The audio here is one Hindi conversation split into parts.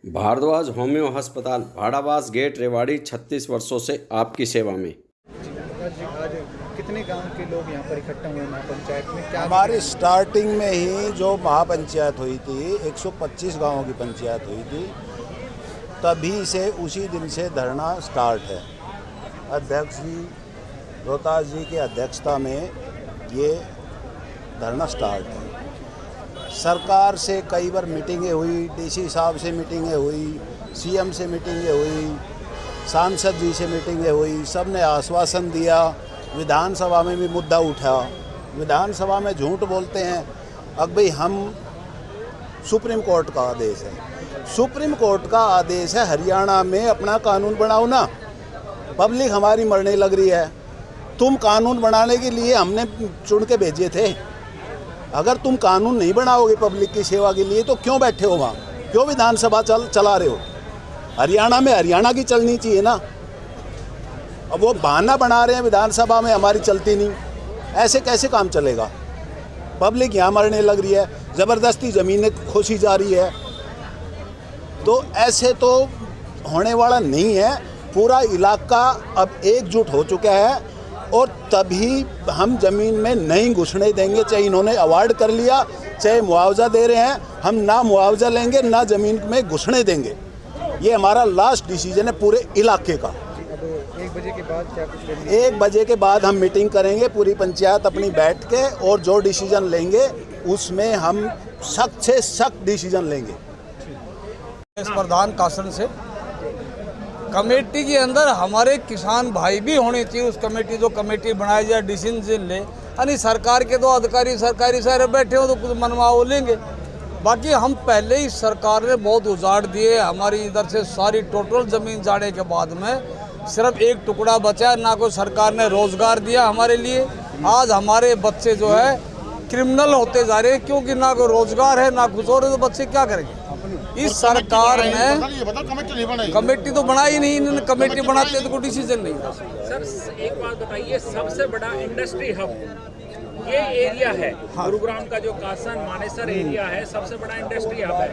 भारद्वाज होम्यो अस्पताल, भाड़ावास गेट, रेवाड़ी 36 वर्षों से आपकी सेवा में। आज कितने गांव के लोग यहाँ पर इकट्ठा हुए महापंचायत में? क्या हमारी स्टार्टिंग में ही जो महापंचायत हुई थी, 125 गांवों की पंचायत हुई थी, तभी से उसी दिन से धरना स्टार्ट है। अध्यक्ष जी रोहतास जी की अध्यक्षता में ये धरना स्टार्ट है। सरकार से कई बार मीटिंगें हुई, डीसी साहब से मीटिंगें हुई, सीएम से मीटिंगें हुई, सांसद जी से मीटिंगें हुई, सब ने आश्वासन दिया। विधानसभा में भी मुद्दा उठा, विधानसभा में झूठ बोलते हैं। अब भाई हम सुप्रीम कोर्ट का आदेश है, सुप्रीम कोर्ट का आदेश है हरियाणा में अपना कानून बनाओ ना। पब्लिक हमारी मरने लग रही है, तुम कानून बनाने के लिए हमने चुन के भेजे थे। अगर तुम कानून नहीं बनाओगे पब्लिक की सेवा के लिए तो क्यों बैठे हो वहाँ, क्यों विधानसभा चला रहे हो? हरियाणा में हरियाणा की चलनी चाहिए ना। अब वो बहाना बना रहे हैं विधानसभा में हमारी चलती नहीं, ऐसे कैसे काम चलेगा? पब्लिक यहाँ मरने लग रही है, ज़बरदस्ती ज़मीनें खोसी जा रही है, तो ऐसे तो होने वाला नहीं है। पूरा इलाका अब एकजुट हो चुका है और तभी हम ज़मीन में नहीं घुसने देंगे। चाहे इन्होंने अवार्ड कर लिया, चाहे मुआवजा दे रहे हैं, हम ना मुआवजा लेंगे ना ज़मीन में घुसने देंगे। ये हमारा लास्ट डिसीजन है पूरे इलाके का। अब 1 बजे के बाद क्या कुछ? 1 बजे के बाद हम मीटिंग करेंगे, पूरी पंचायत अपनी बैठ के, और जो डिसीजन लेंगे उसमें हम सख्त से सख्त डिसीजन लेंगे। इस प्रधान कासन से कमेटी के अंदर हमारे किसान भाई भी होने चाहिए। उस कमेटी जो कमेटी बनाई जाए डिसीजन ले, यानी सरकार के दो अधिकारी सरकारी सारे बैठे हो तो कुछ मनवाओ लेंगे। बाकी हम पहले ही सरकार ने बहुत उजाड़ दिए। हमारी इधर से सारी टोटल ज़मीन जाने के बाद में सिर्फ एक टुकड़ा बचा, ना कोई सरकार ने रोज़गार दिया हमारे लिए। आज हमारे बच्चे जो है क्रिमिनल होते जा रहे हैं, क्योंकि ना कोई रोज़गार है ना कुछ और है, तो बच्चे क्या करेंगे? इस सरकार ने कमेटी तो बनाई नहीं, इन्होंने कमेटी बनाते तो कोई डिसीजन नहीं था। सर एक बात बताइए, सबसे बड़ा इंडस्ट्री हब ये एरिया है, गुरुग्राम का जो कासन मानेसर एरिया है सबसे बड़ा इंडस्ट्री हब है,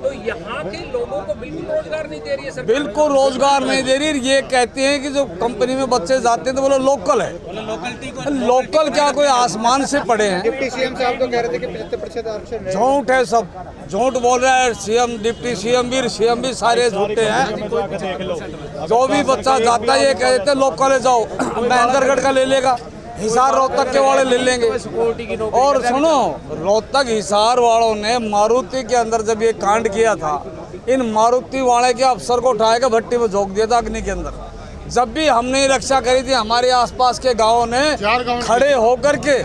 तो यहाँ के लोगों को बिल्कुल रोजगार नहीं दे रही है सरकार। बिल्कुल रोजगार नहीं दे रही। ये कहते हैं कि जो कंपनी में बच्चे जाते हैं तो बोलो लोकल है। लोकल क्या कोई आसमान से पड़े हैं? डिप्टी सीएम साहब तो कह रहे थे कि 75% आरक्षण है। झूठ है, सब झूठ बोल रहा है। सीएम, डिप्टी सीएम भी सारे झूठे हैं। जो भी बच्चा जाता है ये कह देते लोकल है, जाओ महेंद्रगढ़ का ले लेगा, हिसार रोहतक के वाले ले लेंगे। और सुनो, रोहतक हिसार वालों ने मारुति के अंदर जब ये कांड किया था, इन मारुति वाले के अफसर को उठाएगा भट्टी में झोंक दिया था अग्नि के अंदर। जब भी हमने रक्षा करी थी, हमारे आसपास के गांवों ने खड़े होकर के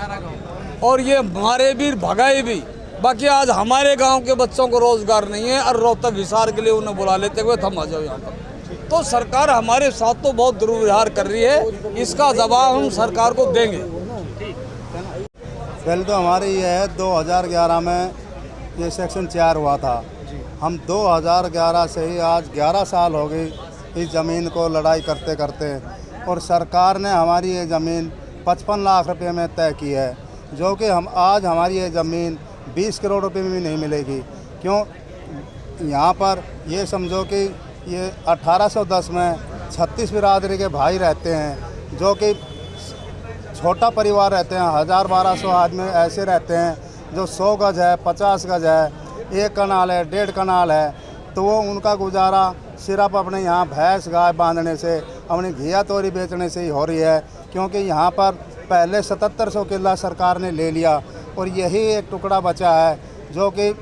और ये मारे भी भगाए भी। बाकी आज हमारे गांव के बच्चों को रोजगार नहीं है और रोहतक हिसार के लिए उन्हें बुला लेते हुए थम आ जाओ यहाँ पर। तो सरकार हमारे साथ तो बहुत दुर्व्यवहार कर रही है, इसका जवाब हम सरकार को देंगे। पहले तो हमारे ये है 2011 में ये सेक्शन 4 हुआ था। हम 2011 से ही आज 11 साल हो गई इस ज़मीन को लड़ाई करते करते, और सरकार ने हमारी ये ज़मीन 55 लाख रुपए में तय की है, जो कि हम आज हमारी ये ज़मीन 20 करोड़ रुपए में भी नहीं मिलेगी। क्यों? यहाँ पर ये समझो कि ये 1810 में 36 बिरादरी के भाई रहते हैं, जो कि छोटा परिवार रहते हैं। 1000-1200 आदमी ऐसे रहते हैं जो 100 गज है, 50 गज है, 1 कनाल है, 1.5 कनाल है, तो वो उनका गुजारा सिर्फ अपने यहाँ भैंस गाय बांधने से, अपनी घिया तोरी बेचने से ही हो रही है। क्योंकि यहाँ पर पहले 7700 किला सरकार ने ले लिया और यही एक टुकड़ा बचा है, जो कि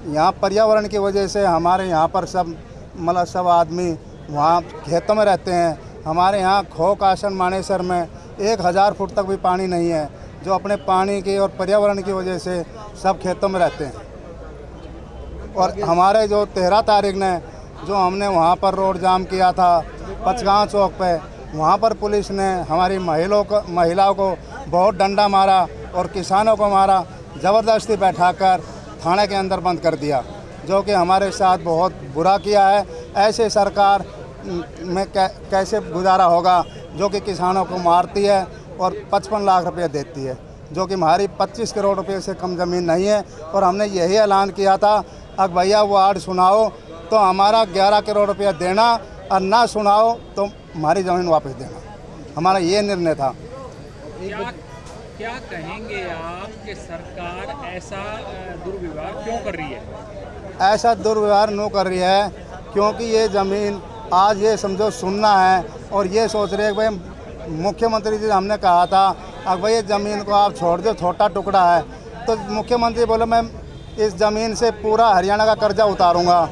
यहाँ पर्यावरण की वजह से हमारे यहाँ पर सब आदमी वहाँ खेतों में रहते हैं। हमारे यहाँ खो कासन मानेसर में 1000 फुट तक भी पानी नहीं है, जो अपने पानी की और पर्यावरण की वजह से सब खेतों में रहते हैं। और हमारे जो 13 तारीख ने जो हमने वहाँ पर रोड जाम किया था पचगांव चौक पे, वहाँ पर पुलिस ने हमारी महिलाओं को बहुत डंडा मारा और किसानों को मारा, ज़बरदस्ती बैठाकर थाने के अंदर बंद कर दिया, जो कि हमारे साथ बहुत बुरा किया है। ऐसे सरकार में कैसे गुजारा होगा, जो कि किसानों को मारती है और 55 लाख रुपये देती है, जो कि हमारी 25 करोड़ रुपये से कम ज़मीन नहीं है। और हमने यही ऐलान किया था, अब भैया वो आर्ड सुनाओ तो हमारा 11 करोड़ रुपया देना और ना सुनाओ तो हमारी ज़मीन वापस देना, हमारा ये निर्णय था। क्या कहेंगे आप कि सरकार ऐसा दुर्व्यवहार क्यों कर रही है? ऐसा दुर्व्यवहार नहीं कर रही है क्योंकि ये ज़मीन आज ये समझो सुनना है और ये सोच रहे हैं कि भाई मुख्यमंत्री जी हमने कहा था अब भाई ये ज़मीन को आप छोड़ दो, छोटा टुकड़ा है। तो मुख्यमंत्री बोले मैं इस ज़मीन से पूरा हरियाणा का कर्जा उतारूंगा,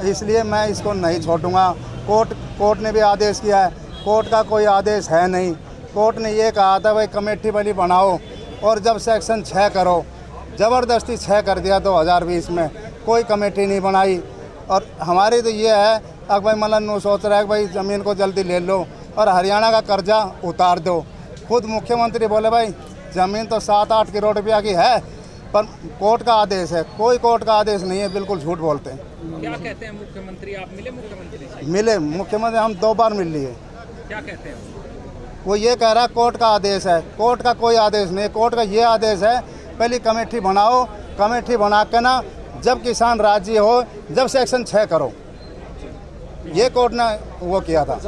इसलिए मैं इसको नहीं छोड़ूंगा। कोर्ट ने भी आदेश किया है, कोर्ट का कोई आदेश है नहीं। कोर्ट ने ये कहा था भाई कमेटी वाली बनाओ और जब सेक्शन 6 करो, ज़बरदस्ती 6 कर दिया 2020 में, कोई कमेटी नहीं बनाई। और हमारी तो ये है अब भाई मतलब सोच रहा है कि भाई ज़मीन को जल्दी ले लो और हरियाणा का कर्जा उतार दो। खुद मुख्यमंत्री बोले भाई ज़मीन तो 7-8 करोड़ रुपया की है पर कोर्ट का आदेश है, कोई कोर्ट का आदेश नहीं है, बिल्कुल झूठ बोलते हैं। क्या कहते हैं मुख्यमंत्री? आप मिले मुख्यमंत्री से? मिले मुख्यमंत्री, हम 2 बार मिल लिए। क्या कहते हैं वो ये कह रहा है कोर्ट का आदेश है, कोर्ट का कोई आदेश नहीं। कोर्ट का ये आदेश है पहले कमेटी बनाओ, कमेटी बना के ना जब किसान राजी हो जब सेक्शन 6 करो, ये कोर्ट ने वो किया था।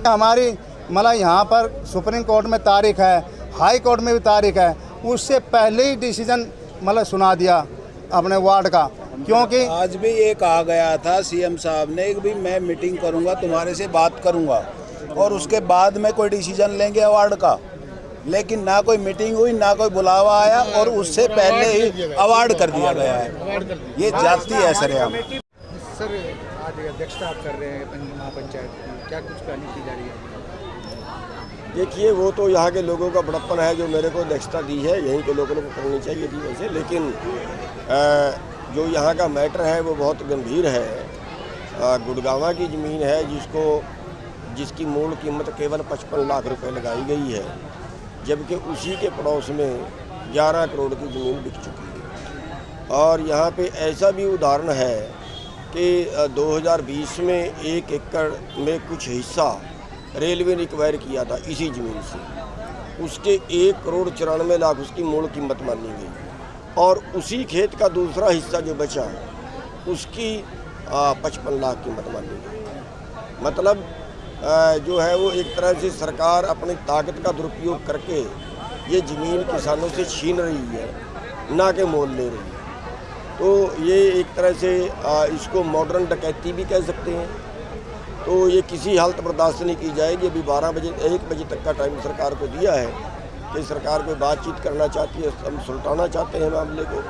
हमारी मतलब यहाँ पर सुप्रीम कोर्ट में तारीख है, हाई कोर्ट में भी तारीख है, उससे पहले ही डिसीजन मतलब सुना दिया अपने वार्ड का। क्योंकि आज भी ये कहा गया था सीएम साहब ने कि भी मैं मीटिंग करूंगा, तुम्हारे से बात करूंगा और उसके बाद में कोई डिसीजन लेंगे अवार्ड का, लेकिन ना कोई मीटिंग हुई, ना कोई बुलावा आया और उससे पहले ही अवार्ड कर दिया गया है। ये जाती है सरेआम। सर आज अध्यक्षता आप कर रहे हैं महापंचायत की, क्या कुछ प्लानिंग की जा रही है? देखिए वो तो यहाँ के लोगों का बड़प्पन है जो मेरे को अध्यक्षता दी है, यहीं के लोगों को करनी चाहिए थी वैसे, लेकिन जो यहाँ का मैटर है वो बहुत गंभीर है। गुड़गांवा की ज़मीन है जिसकी मूल कीमत केवल 55 लाख रुपए लगाई गई है, जबकि उसी के पड़ोस में 11 करोड़ की ज़मीन बिक चुकी है। और यहाँ पे ऐसा भी उदाहरण है कि 2020 में 1 एकड़ में कुछ हिस्सा रेलवे ने एक्वायर किया था इसी ज़मीन से, उसके 1 करोड़ 94 लाख उसकी मूल कीमत मानी गई और उसी खेत का दूसरा हिस्सा जो बचा उसकी 55 लाख कीमत मानी गई। मतलब जो है वो एक तरह से सरकार अपनी ताकत का दुरुपयोग करके ये ज़मीन किसानों से छीन रही है, ना के मोल ले रही है। तो ये एक तरह से इसको मॉडर्न डकैती भी कह सकते हैं। तो ये किसी हालत बर्दाश्त नहीं की जाएगी। अभी 1 बजे तक का टाइम सरकार को दिया है कि सरकार कोई बातचीत करना चाहती है, हम सुलटाना चाहते हैं मामले को।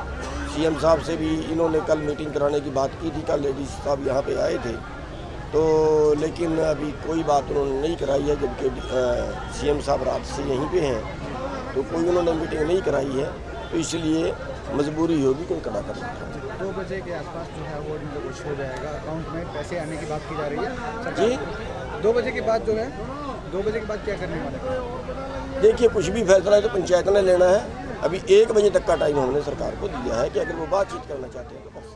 सीएम साहब से भी इन्होंने कल मीटिंग कराने की बात की थी, कल लेडीज साहब यहाँ पे आए थे, तो लेकिन अभी कोई बात उन्होंने नहीं कराई है, जबकि सीएम साहब रात से यहीं पे हैं, तो कोई उन्होंने मीटिंग नहीं कराई है। तो इसलिए मजबूरी होगी कोई कड़ा कर सकता है। 2 बजे के आसपास जो है वो कुछ हो जाएगा, अकाउंट में पैसे आने की बात की जा रही है जी। 2 बजे के बाद जो है 2 बजे के बाद क्या करने वाले हैं? देखिए कुछ भी फैसला है तो पंचायत ने लेना है। अभी 1 बजे तक का टाइम हमने सरकार को दिया है कि अगर वो बातचीत करना चाहते हैं तो बस।